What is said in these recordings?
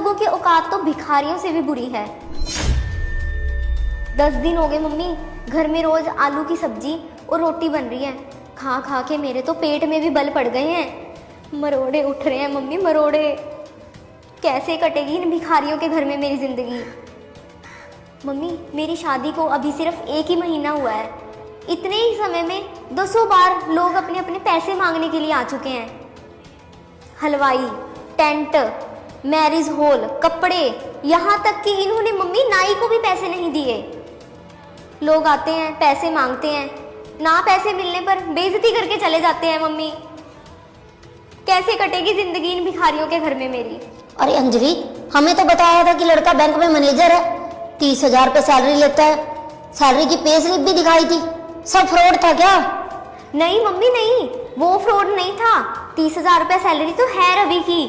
लोगों की औकात तो भिखारियों से भी बुरी है। 10 दिन हो गए मम्मी, घर में रोज आलू की सब्जी और रोटी बन रही है। खा खा के मेरे तो पेट में भी बल पड़ गए हैं। मरोड़े उठ रहे हैं मम्मी, मरोड़े। कैसे कटेगी इन भिखारियों के घर में मेरी जिंदगी। मम्मी, मेरी शादी को अभी सिर्फ 1 ही महीना हुआ है। इतने ही समय में 200 बार लोग अपने अपने पैसे मांगने के लिए आ चुके हैं। हलवाई, टेंट, मैरिज हॉल, कपड़े, यहाँ तक कि इन्होंने मम्मी नाई को भी पैसे नहीं दिए। लोग आते हैं, पैसे मांगते हैं, ना पैसे मिलने पर बेइज्जती करके चले जाते हैं। मम्मी, कैसे कटेगी जिंदगी इन भिखारियों के घर में मेरी। अरे अंजलि, हमें तो बताया था कि लड़का बैंक में मैनेजर है, 30,000 रुपये सैलरी लेता है। सैलरी की पे स्लिप भी दिखाई थी। सब फ्रॉड था क्या? नहीं मम्मी नहीं, वो फ्रॉड नहीं था। 30,000 रुपये सैलरी तो है रवि की,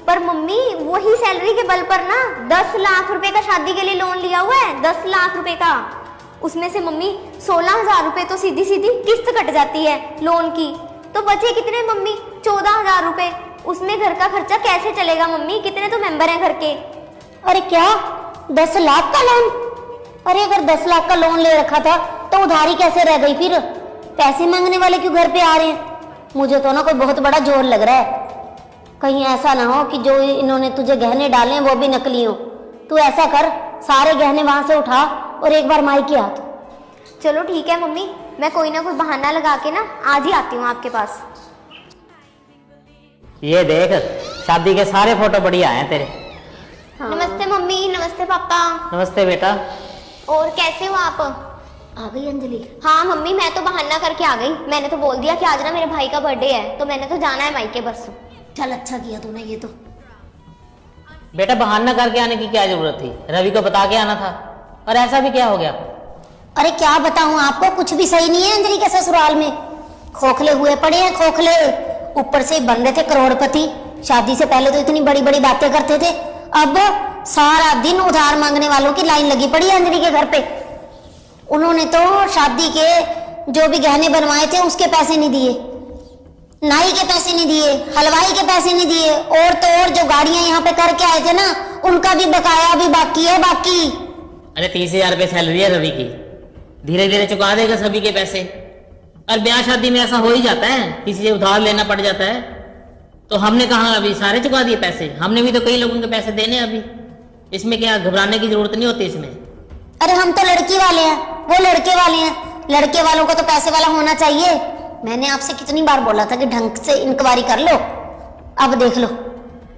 पर मम्मी वही सैलरी के बल पर ना 10 लाख रुपए का शादी के लिए लोन लिया हुआ है। 10 लाख रुपए का। उसमें से मम्मी 16,000 रुपए तो सीधी सीधी किस्त कट जाती है लोन की। तो बचे कितने मम्मी? 14,000 रुपए। उसमें घर का खर्चा कैसे चलेगा मम्मी? कितने तो मेंबर हैं घर के। अरे क्या 10 लाख का लोन? अरे अगर 10 लाख का लोन ले रखा था तो उधारी कैसे रह गई? फिर पैसे मांगने वाले क्यों घर पे आ रहे हैं? मुझे तो ना कोई बहुत बड़ा जोर लग रहा है। कहीं ऐसा ना हो कि जो इन्होंने तुझे गहने डाले हैं वो भी नकली हो। तू ऐसा कर, सारे गहने वहां से उठा और एक बार मायके आ। चलो ठीक है मम्मी, मैं कोई ना कोई बहाना लगा के ना आज ही आती हूँ आपके पास। ये देख, शादी के सारे फोटो बढ़िया हैं तेरे। हाँ। नमस्ते मम्मी। नमस्ते पापा। नमस्ते बेटा। और कैसे हो आप? आ गई अंजलि? हाँ मम्मी, मैं तो बहाना करके आ गई। मैंने तो बोल दिया कि आज ना मेरे भाई का बर्थडे है, तो मैंने तो जाना है मायके परसों। चल अच्छा किया तूने ये तो। बेटा बहाना करके आने की क्या जरूरत थी? रवि को बता के आना था। और ऐसा भी क्या हो गया? अरे क्या बताऊं आपको, कुछ भी सही नहीं है अंजलि के ससुराल में। खोखले हुए पड़े हैं, खोखले। ऊपर से बन रहे थे करोड़पति। शादी से पहले तो इतनी बड़ी बड़ी बातें करते थे, अब सारा दिन उधार मांगने वालों की लाइन लगी पड़ी है अंजलि के घर पे। उन्होंने तो शादी के जो भी गहने बनवाए थे उसके पैसे नहीं दिए, नाई के पैसे नहीं दिए, हलवाई के पैसे नहीं दिए, और तो और जो गाड़ियां यहाँ पे करके आए थे ना उनका भी बकाया अभी बाकी है, बाकी। अरे 30,000 रुपये सैलरी है रवि की, धीरे धीरे चुका देगा सभी के पैसे। और ब्याह शादी में ऐसा हो ही जाता है, किसी से उधार लेना पड़ जाता है। तो हमने कहा अभी सारे चुका दिए पैसे, हमने भी तो कई लोगों के पैसे देने अभी। इसमें क्या घबराने की जरूरत नहीं होती इसमें। अरे हम तो लड़की वाले हैं, वो लड़के वाले हैं। लड़के वालों को तो पैसे वाला होना चाहिए। मैंने आपसे कितनी बार बोला था कि ढंग से इंक्वायरी कर लो, अब देख लो।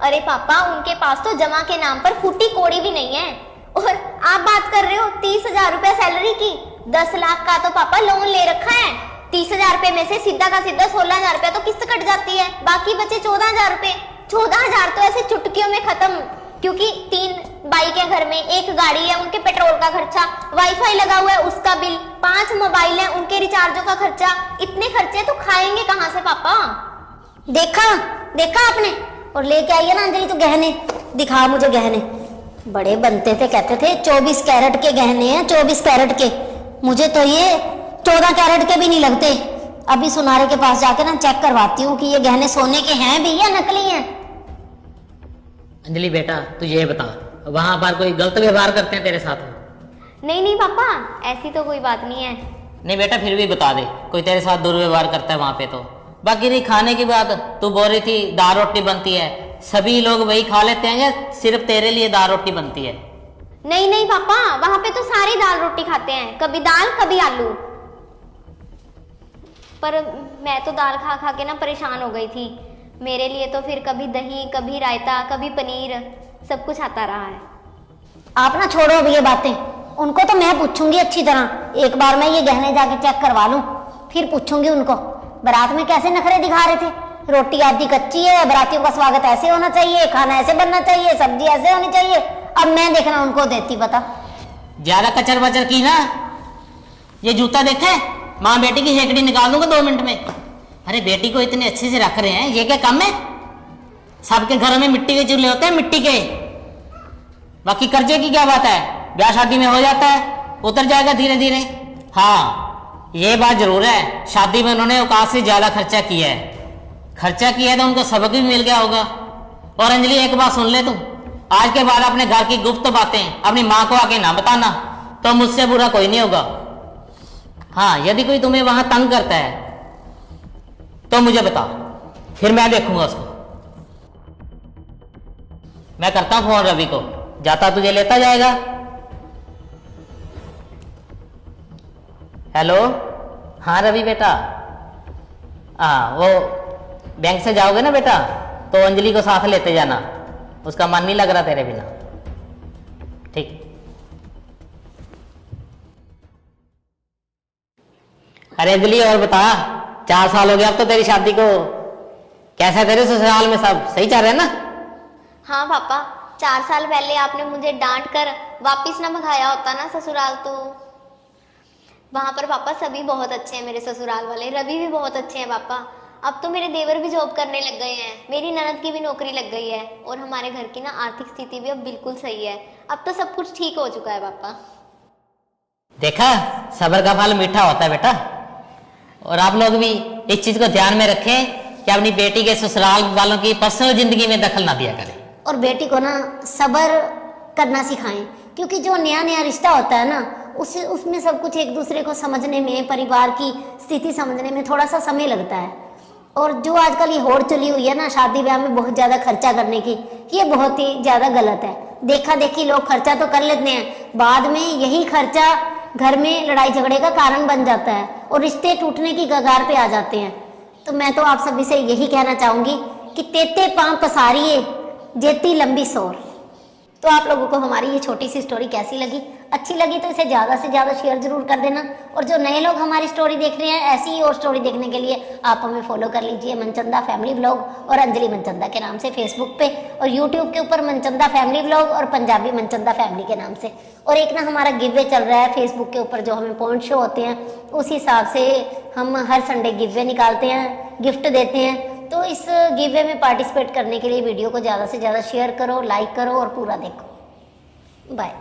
अरे पापा, उनके पास तो जमा के नाम पर फूटी कोड़ी भी नहीं है। और आप बात कर रहे हो 30,000 रुपए सैलरी की। 10 लाख का तो पापा लोन ले रखा है। 30,000 रुपए में से सीधा का सीधा 16,000 रुपया तो किस्त कट जाती है, बाकी बचे 14,000 रुपए। 14,000 तो ऐसे चुटकियों में खत्म, क्योंकि 3 बाइक है घर में, 1 गाड़ी है, उनके पेट्रोल का खर्चा, वाईफाई लगा हुआ है उसका बिल, 5 मोबाइल है, उनके रिचार्जों का खर्चा। इतने खर्चे तो खाएंगे कहाँ से पापा? देखा देखा आपने? और लेके आई है ना अंजलि तो गहने, दिखा मुझे गहने। बड़े बनते थे, कहते थे 24 कैरेट के गहने हैं, 24 कैरेट के। मुझे तो ये 14 कैरेट के भी नहीं लगते। अभी सुनारे के पास जाके ना चेक करवाती हूँ कि ये गहने सोने के हैं भी या नकली हैं। अंजलि बेटा तू ये बता, वहां पर कोई गलत व्यवहार करते हैं तेरे साथ? नहीं नहीं पापा, ऐसी तो कोई बात नहीं है। नहीं बेटा फिर भी बता दे, कोई तेरे साथ दुर्व्यवहार करता है वहां पे तो। बाकी रही खाने की बात, तू बोल रही थी दाल रोटी बनती है, सभी लोग वही खा लेते हैं या सिर्फ तेरे लिए दाल रोटी बनती है? नहीं नहीं पापा, वहां पे तो सारी दाल रोटी खाते हैं, कभी दाल कभी आलू। पर मैं तो दाल खा खा के ना परेशान हो गई थी। मेरे लिए तो फिर कभी दही, कभी रायता, कभी पनीर, सब कुछ आता रहा है। आप ना छोड़ो अब ये बातें, उनको तो मैं पूछूंगी अच्छी तरह। एक बार मैं ये गहने जाके चेक करवा लूं, फिर पूछूंगी उनको बारात में कैसे नखरे दिखा रहे थे। रोटी आधी कच्ची है, बरातियों का स्वागत ऐसे होना चाहिए, खाना ऐसे बनना चाहिए, सब्जी ऐसे होनी चाहिए। अब मैं देखना उनको देती पता। ज्यादा कचर बचर की ना। ये जूता देखे, माँ बेटी की हेकड़ी निकाल दूंगा 2 मिनट में। अरे बेटी को इतने अच्छे से रख रहे हैं, ये क्या कम है? सबके घरों में मिट्टी के चूल्हे होते हैं, मिट्टी के। बाकी कर्जे की क्या बात है, ब्याह शादी में हो जाता है, उतर जाएगा धीरे धीरे। हाँ ये बात जरूर है, शादी में उन्होंने औकात से ज्यादा खर्चा किया है। खर्चा किया है तो उनको सबक भी मिल गया होगा। और अंजलि एक बात सुन ले तू, आज के बाद अपने घर की गुप्त बातें अपनी माँ को आके ना बताना, तो मुझसे बुरा कोई नहीं होगा। हाँ, यदि कोई तुम्हें वहां तंग करता है तो मुझे बता, फिर मैं देखूंगा उसको। मैं करता हूं फोन रवि को, जाता तुझे लेता जाएगा। हेलो, हाँ रवि बेटा, हाँ वो बैंक से जाओगे ना बेटा, तो अंजलि को साथ लेते जाना, उसका मन नहीं लग रहा तेरे बिना। ठीक। अरे अंजलि, और बता, 4 साल हो गया अब तो तेरी शादी को, कैसा तेरे ससुराल में सब सही चल रहा है ना? हाँ पापा, 4 साल पहले आपने मुझे डांट कर वापिस ना भगाया होता ना ससुराल, तो वहां पर पापा सभी बहुत अच्छे हैं, मेरे ससुराल वाले, रवि भी बहुत अच्छे हैं पापा। अब तो मेरे देवर भी जॉब करने लग गए हैं, मेरी ननद की भी नौकरी लग गई है, और हमारे घर की ना आर्थिक स्थिति भी अब बिल्कुल सही है। अब तो सब कुछ ठीक हो चुका है पापा। देखा, सब्र का फल मीठा होता है बेटा। और आप लोग भी इस चीज को ध्यान में रखें कि अपनी बेटी के ससुराल वालों की पर्सनल जिंदगी में दखल ना दिया करें। और बेटी को ना सब्र करना सिखाएं, क्योंकि जो नया नया रिश्ता होता है ना, उसमें सब कुछ एक दूसरे को समझने में, परिवार की स्थिति समझने में थोड़ा सा समय लगता है। और जो आजकल ये होड़ चली हुई है ना शादी ब्याह में बहुत ज़्यादा खर्चा करने की, ये बहुत ही ज़्यादा गलत है। देखा देखी लोग खर्चा तो कर लेते हैं, बाद में यही खर्चा घर में लड़ाई झगड़े का कारण बन जाता है और रिश्ते टूटने की कगार पे आ जाते हैं। तो मैं तो आप सभी से यही कहना चाहूँगी कि तेते पाँव पसारिए, जेती लंबी सोर। तो आप लोगों को हमारी ये छोटी सी स्टोरी कैसी लगी? अच्छी लगी तो इसे ज़्यादा से ज़्यादा शेयर जरूर कर देना। और जो नए लोग हमारी स्टोरी देख रहे हैं, ऐसी ही और स्टोरी देखने के लिए आप हमें फॉलो कर लीजिए मनचंदा फैमिली ब्लॉग और अंजलि मनचंदा के नाम से फेसबुक पे, और यूट्यूब के ऊपर मनचंदा फैमिली ब्लॉग और पंजाबी मनचंदा फैमिली के नाम से। और एक ना हमारा गिव वे चल रहा है फेसबुक के ऊपर, जो हमें पॉइंट शो होते हैं, उस हिसाब से हम हर संडे गिव वे निकालते हैं, गिफ्ट देते हैं। तो इस गिव वे में पार्टिसिपेट करने के लिए वीडियो को ज़्यादा से ज़्यादा शेयर करो, लाइक करो और पूरा देखो। बाय।